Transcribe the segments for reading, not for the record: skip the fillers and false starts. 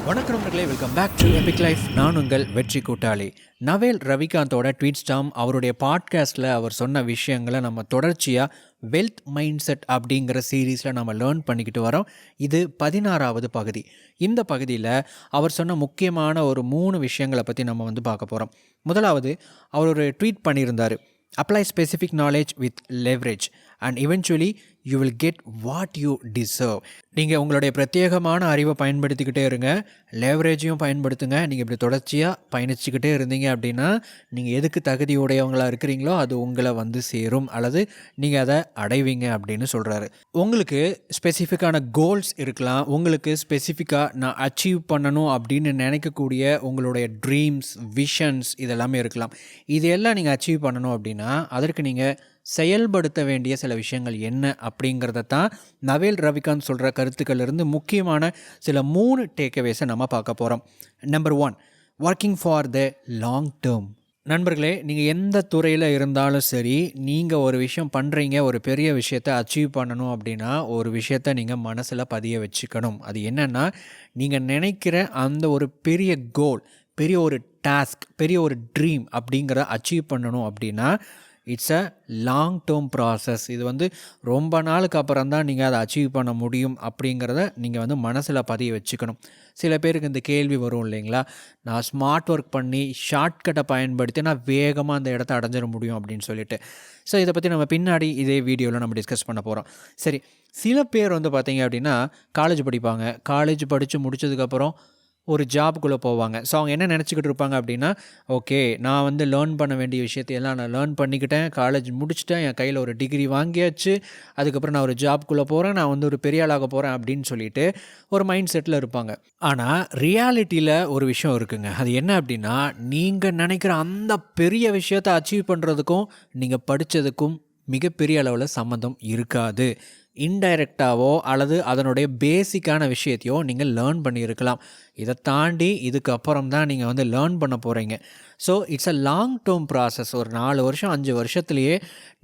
வணக்கம் நண்பர்களே, welcome back to Epic Life. நான் உங்கள் வெற்றி கூட்டாளி நவேல் ரவிகாந்தோட ட்வீட் ஸ்டாம். அவருடைய பாட்காஸ்ட்டில் அவர் சொன்ன விஷயங்களை நம்ம தொடர்ச்சியாக வெல்த் மைண்ட் செட் அப்படிங்கிற சீரீஸில் நம்ம லேர்ன் பண்ணிக்கிட்டு வரோம். இது 16வது பகுதி. இந்த பகுதியில் அவர் சொன்ன முக்கியமான ஒரு 3 விஷயங்களை பற்றி நம்ம பார்க்க போகிறோம். முதலாவது, அவர் ஒரு ட்வீட் பண்ணியிருந்தார். Apply specific knowledge with leverage and eventually you will get what you deserve. நீங்கள் உங்களுடைய பிரத்யேகமான அறிவை பயன்படுத்திக்கிட்டே இருங்க, லேவரேஜையும் பயன்படுத்துங்க. நீங்கள் இப்படி தொடர்ச்சியாக பயணிச்சுக்கிட்டே இருந்தீங்க அப்படின்னா நீங்கள் எதுக்கு தகுதியுடையவங்களாக இருக்கிறீங்களோ அது உங்களை சேரும், அல்லது நீங்கள் அதை அடைவீங்க அப்படின்னு சொல்கிறாரு. உங்களுக்கு ஸ்பெசிஃபிக்கான கோல்ஸ் இருக்கலாம், உங்களுக்கு ஸ்பெசிஃபிக்காக நான் அச்சீவ் பண்ணணும் அப்படின்னு நினைக்கக்கூடிய உங்களுடைய ட்ரீம்ஸ், விஷன்ஸ் இதெல்லாமே இருக்கலாம். இதையெல்லாம் நீங்கள் அச்சீவ் பண்ணணும் அப்படின்னா அதற்கு நீங்கள் செயல்படுத்த வேண்டிய சில விஷயங்கள் என்ன அப்படிங்கிறத தான் நவேல் ரவிகாந்த் சொல்கிற கருத்துக்களிலிருந்து முக்கியமான சில 3 டேக்அவேஸை நம்ம பார்க்க போகிறோம். Number 1, working for the long term. நண்பர்களே, நீங்கள் எந்த துறையில் இருந்தாலும் சரி, நீங்கள் ஒரு விஷயம் பண்ணுறீங்க, ஒரு பெரிய விஷயத்தை அச்சீவ் பண்ணணும் அப்படின்னா ஒரு விஷயத்தை நீங்கள் மனசில் பதிய வச்சுக்கணும். அது என்னென்னா, நீங்கள் நினைக்கிற அந்த ஒரு பெரிய கோல், பெரிய ஒரு டாஸ்க், பெரிய ஒரு ட்ரீம் அப்படிங்கிறத அச்சீவ் பண்ணணும் அப்படின்னா it's a long term process. இது ரொம்ப நாளுக்கு அப்புறம் தான் நீங்கள் அதை அச்சீவ் பண்ண முடியும் அப்படிங்கிறத நீங்கள் மனசில் பதிய வச்சுக்கணும். சில பேருக்கு இந்த கேள்வி வரும் இல்லைங்களா, நான் ஸ்மார்ட் ஒர்க் பண்ணி ஷார்ட்கட்டை பயன்படுத்தி நான் வேகமாக அந்த இடத்த அடைஞ்சிட முடியும் அப்படின்னு சொல்லிட்டு. ஸோ இதை பற்றி நம்ம பின்னாடி இதே வீடியோவில் நம்ம டிஸ்கஸ் பண்ண போகிறோம். சரி, சில பேர் பார்த்தீங்க அப்படின்னா காலேஜ் படிப்பாங்க. காலேஜ் படித்து முடித்ததுக்கப்புறம் ஒரு ஜாபுக்குள்ளே போவாங்க. ஸோ அவங்க என்ன நினச்சிக்கிட்டு இருப்பாங்க அப்படின்னா, ஓகே, நான் லேர்ன் பண்ண வேண்டிய விஷயத்தையெல்லாம் நான் லேர்ன் பண்ணிக்கிட்டேன், காலேஜ் முடிச்சுட்டேன், என் கையில் ஒரு டிகிரி வாங்கியாச்சு, அதுக்கப்புறம் நான் ஒரு ஜாபுக்குள்ளே போகிறேன், நான் ஒரு பெரிய ஆளாக போகிறேன் அப்படின்னு சொல்லிட்டு ஒரு மைண்ட் செட்டில் இருப்பாங்க. ஆனால் ரியாலிட்டியில் ஒரு விஷயம் இருக்குங்க. அது என்ன அப்படின்னா, நீங்கள் நினைக்கிற அந்த பெரிய விஷயத்தை அச்சீவ் பண்ணுறதுக்கும் நீங்கள் படித்ததுக்கும் மிகப்பெரிய அளவில் சம்மந்தம் இருக்காது. இன்டைரக்டாவோ அல்லது அதனுடைய பேசிக்கான விஷயத்தையோ நீங்கள் லேர்ன் பண்ணியிருக்கலாம். இதை தாண்டி இதுக்கப்புறம் தான் நீங்கள் லேர்ன் பண்ண போகிறீங்க. So it's a long term process. ஒரு 4 வருஷம் 5 வருஷத்துலேயே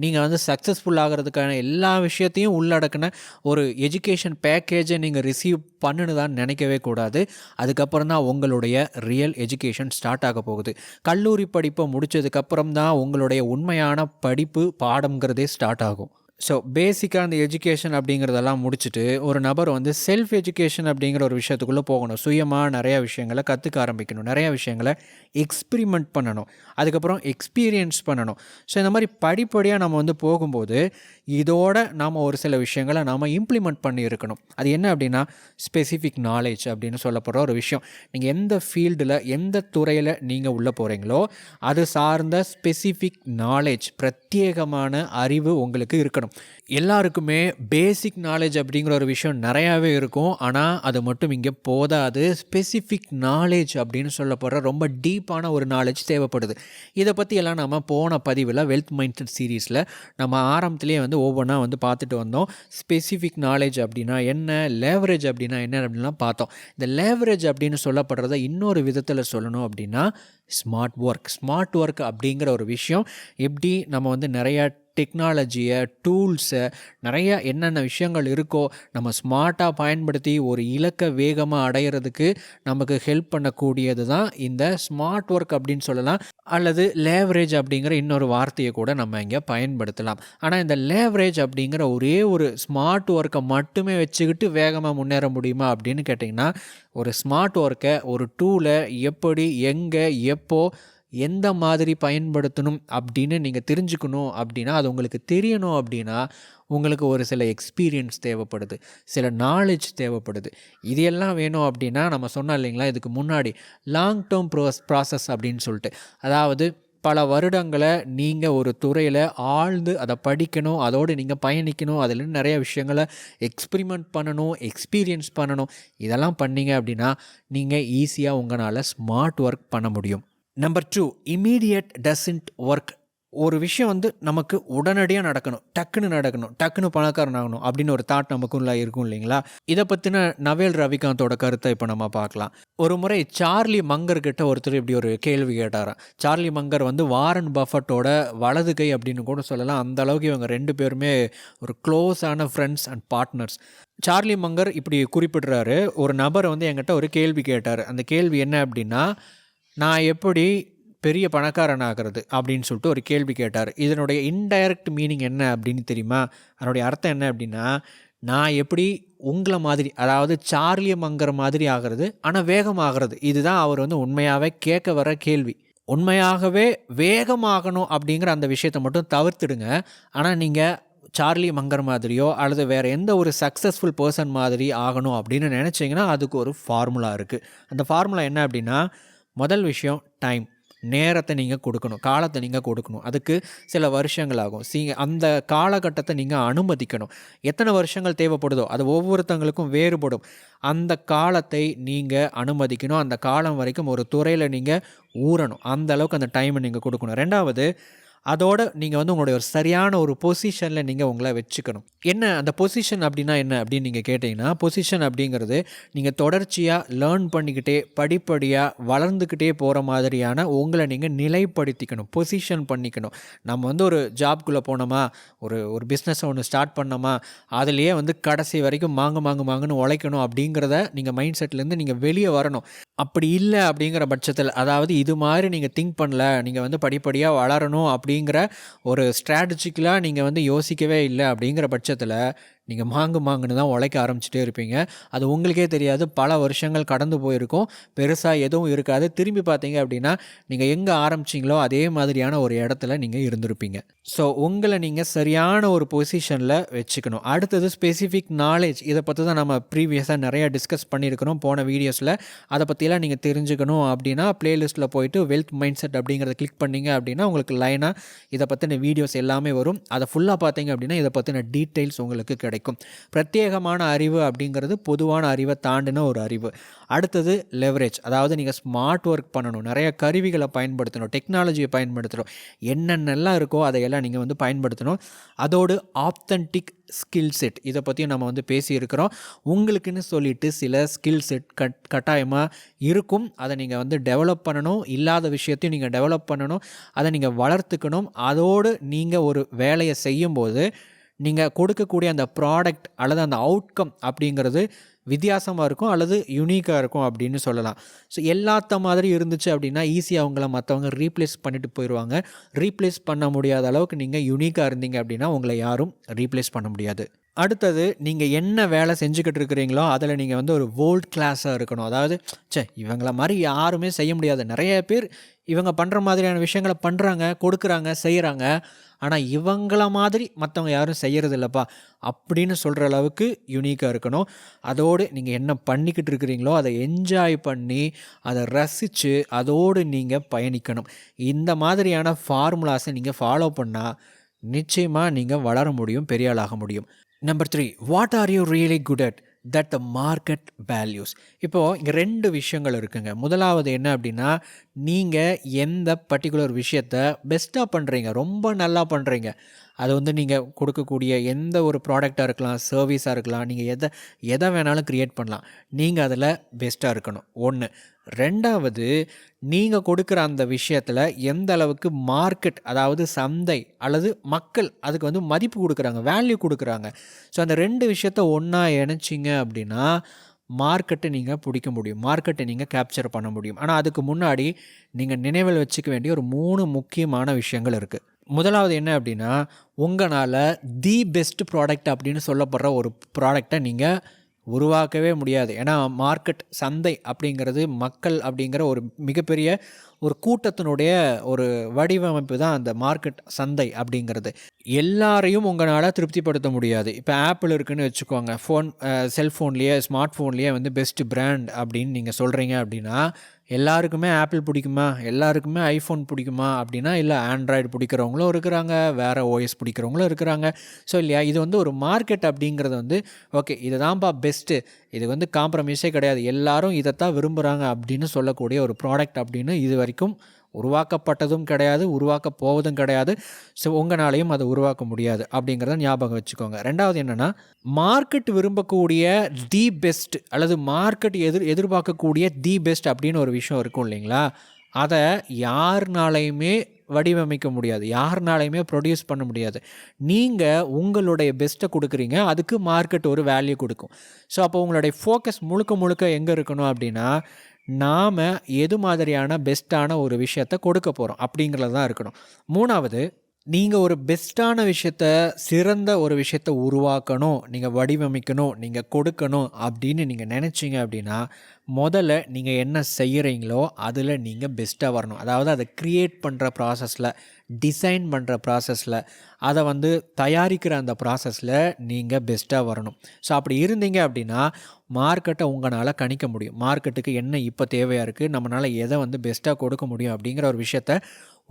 நீங்கள் சக்ஸஸ்ஃபுல் ஆகிறதுக்கான எல்லா விஷயத்தையும் உள்ளடக்கின ஒரு எஜுகேஷன் பேக்கேஜை நீங்கள் ரிசீவ் பண்ணுன்னு நினைக்கவே கூடாது. அதுக்கப்புறம் தான் உங்களுடைய ரியல் எஜுகேஷன் ஸ்டார்ட் ஆக போகுது. கல்லூரி படிப்பை முடித்ததுக்கப்புறம் தான் உங்களுடைய உண்மையான படிப்பு பாடம்ங்கிறதே ஸ்டார்ட் ஆகும். ஸோ பேசிக்காக அந்த எஜுகேஷன் அப்படிங்கிறதெல்லாம் முடிச்சுட்டு ஒரு நபர் செல்ஃப் எஜுகேஷன் அப்படிங்கிற ஒரு விஷயத்துக்குள்ளே போகணும். சுயமாக நிறையா விஷயங்களை கற்றுக்க ஆரம்பிக்கணும், நிறையா விஷயங்களை எக்ஸ்பிரிமெண்ட் பண்ணணும், அதுக்கப்புறம் எக்ஸ்பீரியன்ஸ் பண்ணணும். ஸோ இந்த மாதிரி படிப்படியாக நம்ம போகும்போது இதோட நாம் ஒரு சில விஷயங்களை நாம் இம்ப்ளிமெண்ட் பண்ணி இருக்கணும். அது என்ன அப்படின்னா, ஸ்பெசிஃபிக் நாலேஜ் அப்படின்னு சொல்லப்படுற ஒரு விஷயம். நீங்கள் எந்த ஃபீல்டில், எந்த துறையில் நீங்கள் உள்ளே போகிறீங்களோ அது சார்ந்த ஸ்பெசிஃபிக் நாலேஜ், பிரத்யேகமான அறிவு உங்களுக்கு இருக்கணும். எல்லாருக்குமே பேசிக் நாலேஜ் அப்படிங்கிற ஒரு விஷயம் நிறையாவே இருக்கும். ஆனால் அது மட்டும் இங்கே போதாது. ஸ்பெசிஃபிக் நாலேஜ் அப்படின்னு சொல்லப்படுற ரொம்ப டீப்பான ஒரு நாலேஜ் தேவைப்படுது. இதை பற்றியெல்லாம் நம்ம போன பதிவில் வெல்த் மைண்ட் செட் சீரீஸில் நம்ம ஆரம்பத்திலேயே ஒவ்வொன்றா பார்த்துட்டு வந்தோம். ஸ்பெசிஃபிக் நாலேஜ் அப்படின்னா என்ன, லேவரேஜ் அப்படின்னா என்ன அப்படின்லாம் பார்த்தோம். இந்த லேவரேஜ் அப்படின்னு சொல்லப்படுறத இன்னொரு விதத்தில் சொல்லணும் அப்படின்னா ஸ்மார்ட் ஒர்க் அப்படிங்கிற ஒரு விஷயம். எப்படி நம்ம நிறையா டெக்னாலஜியை, டூல்ஸை, நிறையா என்னென்ன விஷயங்கள் இருக்கோ நம்ம ஸ்மார்ட்டாக பயன்படுத்தி ஒரு இலக்கை வேகமாக அடையிறதுக்கு நமக்கு ஹெல்ப் பண்ணக்கூடியது தான் இந்த ஸ்மார்ட் ஒர்க் அப்படின்னு சொல்லலாம். அல்லது லேவரேஜ் அப்படிங்கிற இன்னொரு வார்த்தையை கூட நம்ம இங்கே பயன்படுத்தலாம். ஆனால் இந்த லேவரேஜ் அப்படிங்கிற ஒரே ஒரு ஸ்மார்ட் ஒர்க்கை மட்டுமே வச்சுக்கிட்டு வேகமாக முன்னேற முடியுமா அப்படின்னு கேட்டிங்கன்னா, ஒரு ஸ்மார்ட் ஒர்க்கை, ஒரு டூலை எப்படி, எங்கே, எப்போ, எந்த மாதிரி பயன்படுத்தணும் அப்படின்னு நீங்கள் தெரிஞ்சுக்கணும் அப்படின்னா, அது உங்களுக்கு தெரியணும் அப்படின்னா உங்களுக்கு ஒரு சில எக்ஸ்பீரியன்ஸ் தேவைப்படுது, சில நாலேஜ் தேவைப்படுது. இது எல்லாம் வேணும் அப்படின்னா நம்ம சொன்னோம் இல்லைங்களா, இதுக்கு முன்னாடி லாங் டேர்ம் ப்ராசஸ் அப்படின்னு சொல்லிட்டு, அதாவது பல வருடங்களை நீங்கள் ஒரு துறையில் ஆழ்ந்து அதை படிக்கணும், அதோடு நீங்கள் பயணிக்கணும், அதில் நிறைய விஷயங்களை எக்ஸ்பிரிமெண்ட் பண்ணணும், எக்ஸ்பீரியன்ஸ் பண்ணணும். இதெல்லாம் பண்ணீங்க அப்படின்னா நீங்கள் ஈஸியாக உங்களால் ஸ்மார்ட் ஒர்க் பண்ண முடியும். Number 2, immediate doesn't work. ஒரு விஷயம் நமக்கு உடனடியாக நடக்கணும், டக்குன்னு பணக்காரன் ஆகணும் அப்படின்னு ஒரு தாட் நமக்குள்ள இருக்கும் இல்லைங்களா. இதை பற்றின நவேல் ரவிகாந்தோட கருத்தை இப்போ நம்ம பார்க்கலாம். ஒரு முறை சார்லி மங்கர் கிட்ட ஒருத்தர் இப்படி ஒரு கேள்வி கேட்டாராம். சார்லி மங்கர் வாரன் பஃபட்டோட வலது கை அப்படின்னு கூட சொல்லலாம். அந்த அளவுக்கு இவங்க 2 பேருமே ஒரு க்ளோஸான friends and partners. Charlie Munger இப்படி குறிப்பிடுறாரு. ஒரு நபர் வந்து என்கிட்ட ஒரு கேள்வி கேட்டார். அந்த கேள்வி என்ன அப்படின்னா, நான் எப்படி பெரிய பணக்காரன் ஆகிறது அப்படின்னு சொல்லிட்டு ஒரு கேள்வி கேட்டார். இதனுடைய இன்டைரக்ட் மீனிங் என்ன அப்படின்னு தெரியுமா? அதனுடைய அர்த்தம் என்ன அப்படின்னா, நான் எப்படி உங்கள மாதிரி, அதாவது சார்லி மங்கர் மாதிரி ஆகிறது, ஆனால் வேகமாகிறது. இதுதான் அவர் வந்து உண்மையாகவே கேட்க வர கேள்வி. உண்மையாகவே வேகமாகணும் அப்படிங்கிற அந்த விஷயத்தை மட்டும் தவிர்த்துடுங்க. ஆனால் நீங்கள் சார்லி மங்கர் மாதிரியோ அல்லது வேறு எந்த ஒரு சக்ஸஸ்ஃபுல் பர்சன் மாதிரி ஆகணும் அப்படின்னு நினச்சிங்கன்னா அதுக்கு ஒரு ஃபார்முலா இருக்குது. அந்த ஃபார்முலா என்ன அப்படின்னா, முதல் விஷயம் டைம். நேரத்தை நீங்கள் கொடுக்கணும், காலத்தை நீங்கள் கொடுக்கணும். அதுக்கு சில வருஷங்கள் ஆகும். அந்த காலகட்டத்தை நீங்கள் அனுமதிக்கணும். எத்தனை வருஷங்கள் தேவைப்படுதோ அது ஒவ்வொருத்தங்களுக்கும் வேறுபடும். அந்த காலத்தை நீங்கள் அனுமதிக்கணும். அந்த காலம் வரைக்கும் ஒரு துறையில் நீங்கள் ஊறணும். அந்த அளவுக்கு அந்த டைமை நீங்கள் கொடுக்கணும். ரெண்டாவது, அதோடு நீங்கள் வந்து உங்களுடைய ஒரு சரியான ஒரு பொசிஷனில் நீங்கள் உங்களை வச்சுக்கணும். என்ன அந்த பொசிஷன் அப்படின்னா என்ன அப்படின்னு நீங்கள் கேட்டிங்கன்னா, பொசிஷன் அப்படிங்கிறது நீங்கள் தொடர்ச்சியாக லேர்ன் பண்ணிக்கிட்டே படிப்படியாக வளர்ந்துக்கிட்டே போகிற மாதிரியான உங்களை நீங்கள் நிலைப்படுத்திக்கணும், பொசிஷன் பண்ணிக்கணும். நம்ம வந்து ஒரு ஜாப்குள்ளே போனோமா, ஒரு பிஸ்னஸை ஒன்று ஸ்டார்ட் பண்ணோமா, அதுலேயே வந்து கடைசி வரைக்கும் மாங்குன்னு உழைக்கணும் அப்படிங்கிறத நீங்கள் மைண்ட் செட்லேருந்து நீங்கள் வெளியே வரணும். அப்படி இல்லை அப்படிங்கிற பட்சத்தில், அதாவது இது மாதிரி நீங்கள் திங்க் பண்ணல, நீங்கள் வந்து படிப்படியாக வளரணும் அப்படிங்கிற ஒரு ஸ்ட்ராட்டஜிக்கலாக நீங்கள் வந்து யோசிக்கவே இல்லை அப்படிங்கிற பட்சத்தில் நீங்கள் மாங்குன்னு தான் உழைக்க ஆரம்பிச்சிட்டே இருப்பீங்க. அது உங்களுக்கே தெரியாது. பல வருஷங்கள் கடந்து போயிருக்கும், பெருசாக எதுவும் இருக்காது. திரும்பி பார்த்தீங்க அப்படின்னா நீங்கள் எங்கே ஆரம்பிச்சிங்களோ அதே மாதிரியான ஒரு இடத்துல நீங்கள் இருந்திருப்பீங்க. ஸோ உங்களை நீங்கள் சரியான ஒரு பொசிஷனில் வச்சுக்கணும். அடுத்தது ஸ்பெசிஃபிக் நாலேஜ். இதை பற்றி தான் நம்ம ப்ரீவியஸாக நிறையா டிஸ்கஸ் பண்ணியிருக்கிறோம் போன வீடியோஸில். அதை பற்றிலாம் நீங்கள் தெரிஞ்சுக்கணும் அப்படின்னா ப்ளேலிஸ்ட்டில் போயிட்டு வெல்த் மைண்ட் செட் அப்படிங்கிறத கிளிக் பண்ணிங்க அப்படின்னா உங்களுக்கு லைனாக இதை பற்றின வீடியோஸ் எல்லாமே வரும். அதை ஃபுல்லாக பார்த்தீங்க அப்படின்னா இதை பற்றின டீட்டெயில்ஸ் உங்களுக்கு கிடைக்கும். பிரத்யேகமான அறிவு அப்படிங்கிறது பொதுவான அறிவை தாண்டின ஒரு அறிவு. அடுத்தது லெவரேஜ். அதாவது நீங்கள் ஸ்மார்ட் ஒர்க் பண்ணணும், நிறைய கருவிகளை பயன்படுத்தணும், டெக்னாலஜியை பயன்படுத்தணும், என்னென்னலாம் இருக்கோ அதையெல்லாம் நீங்கள் வந்து பயன்படுத்தணும். அதோடு ஆத்தென்டிக் ஸ்கில் செட், இதை பற்றியும் நம்ம வந்து பேசியிருக்கிறோம். உங்களுக்குன்னு சொல்லிட்டு சில ஸ்கில் செட் கட்டாயமாக இருக்கும். அதை நீங்கள் வந்து டெவலப் பண்ணணும். இல்லாத விஷயத்தையும் நீங்கள் டெவலப் பண்ணணும், அதை நீங்கள் வளர்த்துக்கணும். அதோடு நீங்கள் ஒரு வேலையை செய்யும்போது நீங்கள் கொடுக்கக்கூடிய அந்த ப்ராடக்ட் அல்லது அந்த அவுட்கம் அப்படிங்கிறது வித்தியாசமாக இருக்கும் அல்லது யூனிக்காக இருக்கும் அப்படின்னு சொல்லலாம். ஸோ எல்லாத்த மாதிரி இருந்துச்சு அப்படின்னா ஈஸியாக அவங்கள மற்றவங்க ரீப்ளேஸ் பண்ணிட்டு போயிடுவாங்க. ரீப்ளேஸ் பண்ண முடியாத அளவுக்கு நீங்கள் யூனிக்காக இருந்தீங்க அப்படின்னா உங்களை யாரும் ரீப்ளேஸ் பண்ண முடியாது. அடுத்தது, நீங்கள் என்ன வேலை செஞ்சுக்கிட்டு இருக்கிறீங்களோ அதில் நீங்கள் வந்து ஒரு வேர்ல்ட் கிளாஸாக இருக்கணும். அதாவது இவங்கள மாதிரி யாருமே செய்ய முடியாது. நிறைய பேர் இவங்க பண்ணுற மாதிரியான விஷயங்களை பண்ணுறாங்க, கொடுக்குறாங்க, செய்கிறாங்க. ஆனால் இவங்கள மாதிரி மற்றவங்க யாரும் செய்கிறது இல்லைப்பா அப்படின்னு சொல்கிற அளவுக்கு யூனிக்காக இருக்கணும். அதோடு நீங்கள் என்ன பண்ணிக்கிட்டு இருக்கிறீங்களோ அதை என்ஜாய் பண்ணி அதை ரசித்து அதோடு நீங்கள் பயணிக்கணும். இந்த மாதிரியான ஃபார்முலாஸை நீங்கள் ஃபாலோ பண்ணால் நிச்சயமாக நீங்கள் வளர முடியும், பெரிய ஆளாக முடியும். Number 3, what are you really good at that the market values. இப்போது இங்கே 2 விஷயங்கள் இருக்குங்க. முதலாவது என்ன அப்படின்னா, நீங்கள் எந்த பர்டிகுலர் விஷயத்தை பெஸ்ட்டாக பண்ணுறீங்க, ரொம்ப நல்லா பண்ணுறீங்க. அது வந்து நீங்கள் கொடுக்கக்கூடிய எந்த ஒரு ப்ராடக்டாக இருக்கலாம், சர்வீஸாக இருக்கலாம், நீங்கள் எதை வேணாலும் க்ரியேட் பண்ணலாம். நீங்கள் அதில் பெஸ்ட்டாக இருக்கணும், 1. 2வது, நீங்கள் கொடுக்குற அந்த விஷயத்தில் எந்த அளவுக்கு மார்க்கெட், அதாவது சந்தை அல்லது மக்கள் அதுக்கு வந்து மதிப்பு கொடுக்குறாங்க, வேல்யூ கொடுக்குறாங்க. ஸோ அந்த 2 விஷயத்த ஒன்றா இணைச்சிங்க அப்படின்னா மார்க்கெட்டை நீங்கள் பிடிக்க முடியும், மார்க்கெட்டை நீங்கள் கேப்சர் பண்ண முடியும். ஆனால் அதுக்கு முன்னாடி நீங்கள் நினைவில் வச்சுக்க வேண்டிய ஒரு 3 முக்கியமான விஷயங்கள் இருக்குது. முதலாவது என்ன அப்படின்னா, உங்களால் தி பெஸ்ட் ப்ராடக்ட் அப்படின்னு சொல்லப்படுற ஒரு ப்ராடக்டை நீங்கள் உருவாக்கவே முடியாது. ஏன்னா மார்க்கெட், சந்தை அப்படிங்கிறது மக்கள் அப்படிங்கிற ஒரு மிகப்பெரிய ஒரு கூட்டத்தினுடைய ஒரு வடிவமைப்பு தான் அந்த மார்க்கெட், சந்தை அப்படிங்கிறது. எல்லாரையும் உங்களால் திருப்திப்படுத்த முடியாது. இப்போ ஆப்பிள் இருக்குதுன்னு வச்சுக்கோங்க, செல்ஃபோன்லேயே, ஸ்மார்ட் ஃபோன்லேயே வந்து பெஸ்ட் பிராண்ட் அப்படின்னு நீங்கள் சொல்கிறீங்க அப்படின்னா எல்லாருக்குமே ஆப்பிள் பிடிக்குமா, எல்லாருக்குமே ஐஃபோன் பிடிக்குமா அப்படின்னா இல்லை. ஆண்ட்ராய்டு பிடிக்கிறவங்களும் இருக்கிறாங்க, வேறு ஓஎஸ் பிடிக்கிறவங்களும் இருக்கிறாங்க. ஸோ இல்லையா, இது வந்து ஒரு மார்க்கெட் அப்படிங்கிறது வந்து ஓகே இதுதான்ப்பா பெஸ்ட்டு, இது வந்து காம்ப்ரமைஸே கிடையாது, எல்லாரும் இதைத்தான் விரும்புகிறாங்க அப்படின்னு சொல்லக்கூடிய ஒரு ப்ராடக்ட் அப்படின்னு இது வரைக்கும் உருவாக்கப்பட்டதும் கிடையாது, உருவாக்க போவதும் கிடையாது. ஸோ உங்களாலையும் அதை உருவாக்க முடியாது அப்படிங்கிறத ஞாபகம் வச்சுக்கோங்க. 2வது என்னென்னா, மார்க்கெட் விரும்பக்கூடிய தி பெஸ்ட் அல்லது மார்க்கெட் எதிர்பார்க்கக்கூடிய தி பெஸ்ட் அப்படின்னு ஒரு விஷயம் இருக்கும் இல்லைங்களா, அதை யாருனாலையுமே வடிவமைக்க முடியாது, யாருனாலையுமே ப்ரொடியூஸ் பண்ண முடியாது. நீங்கள் உங்களுடைய பெஸ்ட்டை கொடுக்குறீங்க, அதுக்கு மார்க்கெட் ஒரு வேல்யூ கொடுக்கும். ஸோ அப்போ உங்களுடைய ஃபோக்கஸ் முழுக்க முழுக்க எங்கே இருக்கணும் அப்படின்னா, நாம் எது மாதிரியான பெஸ்ட்டான ஒரு விஷயத்தை கொடுக்க போகிறோம் அப்படிங்கிறது தான் இருக்கணும். 3வது, நீங்கள் ஒரு பெஸ்ட்டான விஷயத்த, சிறந்த ஒரு விஷயத்த உருவாக்கணும், நீங்கள் வடிவமைக்கணும், நீங்கள் கொடுக்கணும் அப்படின்னு நீங்கள் நினச்சிங்க அப்படின்னா, முதல்ல நீங்கள் என்ன செய்கிறீங்களோ அதில் நீங்கள் பெஸ்ட்டாக வரணும். அதாவது அதை க்ரியேட் பண்ணுற ப்ராசஸில், டிசைன் பண்ணுற ப்ராசஸில், அதை தயாரிக்கிற அந்த ப்ராசஸில் நீங்கள் பெஸ்ட்டாக வரணும். ஸோ அப்படி இருந்தீங்க அப்படின்னா மார்க்கெட்டை உங்களால் கணிக்க முடியும். மார்க்கெட்டுக்கு என்ன இப்போ தேவையாக இருக்குது, நம்மளால் எதை பெஸ்ட்டாக கொடுக்க முடியும் அப்படிங்கிற ஒரு விஷயத்த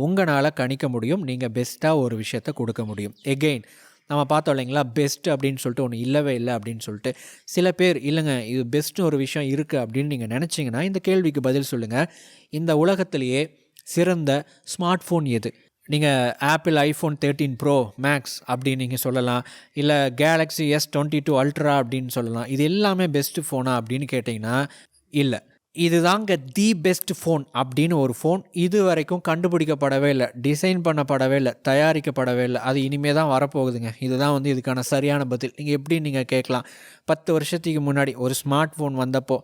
உங்களால் கணிக்க முடியும். நீங்கள் பெஸ்ட்டாக ஒரு விஷயத்தை கொடுக்க முடியும். எகெயின் நம்ம பார்த்தோம் இல்லைங்களா, பெஸ்ட் அப்படின்னு சொல்லிட்டு ஒன்று இல்லவே இல்லை அப்படின்னு சொல்லிட்டு. சில பேர் இல்லைங்க இது பெஸ்ட்டு ஒரு விஷயம் இருக்குது அப்படின்னு நீங்கள் நினச்சிங்கன்னா இந்த கேள்விக்கு பதில் சொல்லுங்கள். இந்த உலகத்திலேயே சிறந்த ஸ்மார்ட் ஃபோன் எது? நீங்கள் ஆப்பிள் ஐஃபோன் 13 ப்ரோ மேக்ஸ் அப்படின்னு நீங்கள் சொல்லலாம், இல்லை கேலக்ஸி S22 அல்ட்ரா அப்படின்னு சொல்லலாம். இது எல்லாமே பெஸ்ட்டு ஃபோனா அப்படின்னு கேட்டிங்கன்னா இல்லை. இதுதாங்க தி பெஸ்ட் ஃபோன் அப்படின்னு ஒரு ஃபோன் இது வரைக்கும் கண்டுபிடிக்கப்படவே இல்லை, டிசைன் பண்ணப்படவே இல்லை, தயாரிக்கப்படவே இல்லை. அது இனிமே தான் வரப்போகுதுங்க. இதுதான் இதுக்கான சரியான பதில். நீங்கள் கேட்கலாம், 10 வருஷத்துக்கு முன்னாடி ஒரு ஸ்மார்ட் ஃபோன் வந்தப்போ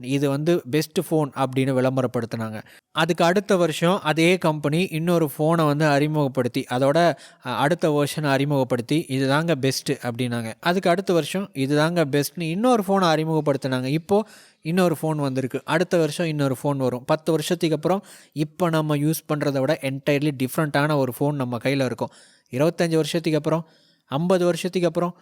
இது பெஸ்ட் ஃபோன் அப்படின்னு விளம்பரப்படுத்தினாங்க. அதுக்கு அடுத்த வருஷம் அதே கம்பெனி இன்னொரு ஃபோனை அறிமுகப்படுத்தி, அதோட அடுத்த வெர்ஷனை அறிமுகப்படுத்தி இதுதாங்க பெஸ்ட்டு அப்படின்னாங்க. அதுக்கு அடுத்த வருஷம் இதுதாங்க பெஸ்ட்னு இன்னொரு ஃபோனை அறிமுகப்படுத்தினாங்க. இப்போது இன்னொரு ஃபோன் வந்திருக்கு, அடுத்த வருஷம் இன்னொரு ஃபோன் வரும். 10 வருஷத்துக்கு அப்புறம் இப்போ நம்ம யூஸ் பண்ணுறத விட என்டையர்லி டிஃப்ரெண்ட்டான ஒரு ஃபோன் நம்ம கையில் இருக்கும். 25 வருஷத்துக்கு அப்புறம், 50 வருஷத்துக்கு அப்புறம்,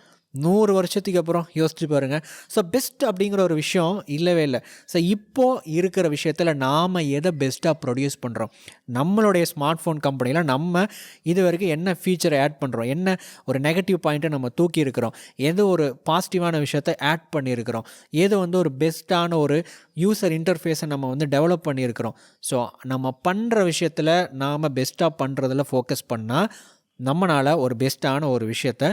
100 வருஷத்துக்கு அப்புறம் யோசிச்சு பாருங்கள். ஸோ பெஸ்ட் அப்படிங்கிற ஒரு விஷயம் இல்லவே இல்லை. ஸோ இப்போது இருக்கிற விஷயத்தில் நாம் எதை பெஸ்ட்டாக ப்ரொடியூஸ் பண்ணுறோம், நம்மளுடைய ஸ்மார்ட் ஃபோன் கம்பெனியில் நம்ம இது வரைக்கும் என்ன ஃபீச்சரை ஆட் பண்ணுறோம், என்ன ஒரு நெகட்டிவ் பாயிண்ட்டை நம்ம தூக்கி இருக்கிறோம், எது ஒரு பாசிட்டிவான விஷயத்தை ஆட் பண்ணியிருக்கிறோம், எது ஒரு பெஸ்ட்டான ஒரு யூசர் இன்டர்ஃபேஸை நம்ம டெவலப் பண்ணியிருக்கிறோம். ஸோ நம்ம பண்ணுற விஷயத்தில் நாம் பெஸ்ட்டாக பண்ணுறதில் ஃபோக்கஸ் பண்ணால் நம்மளால் ஒரு பெஸ்ட்டான ஒரு விஷயத்தை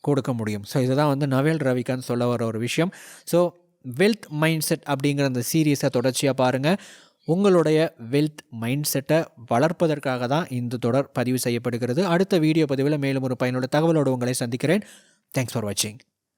கொடுக்க முடியும். ஸோ இதுதான் நவேல் ரவிகாந்த் சொல்ல வர ஒரு விஷயம். ஸோ வெல்த் மைண்ட் செட் அப்படிங்கிற அந்த சீரீஸை தொடர்ச்சியாக பாருங்கள். உங்களுடைய வெல்த் மைண்ட் செட்டை வளர்ப்பதற்காக தான் இந்த தொடர் பதிவு செய்யப்படுகிறது. அடுத்த வீடியோ பதிவில் மேலும் ஒரு பயனுள்ள தகவலோடு உங்களை சந்திக்கிறேன். தேங்க்ஸ் ஃபார் வாட்சிங்.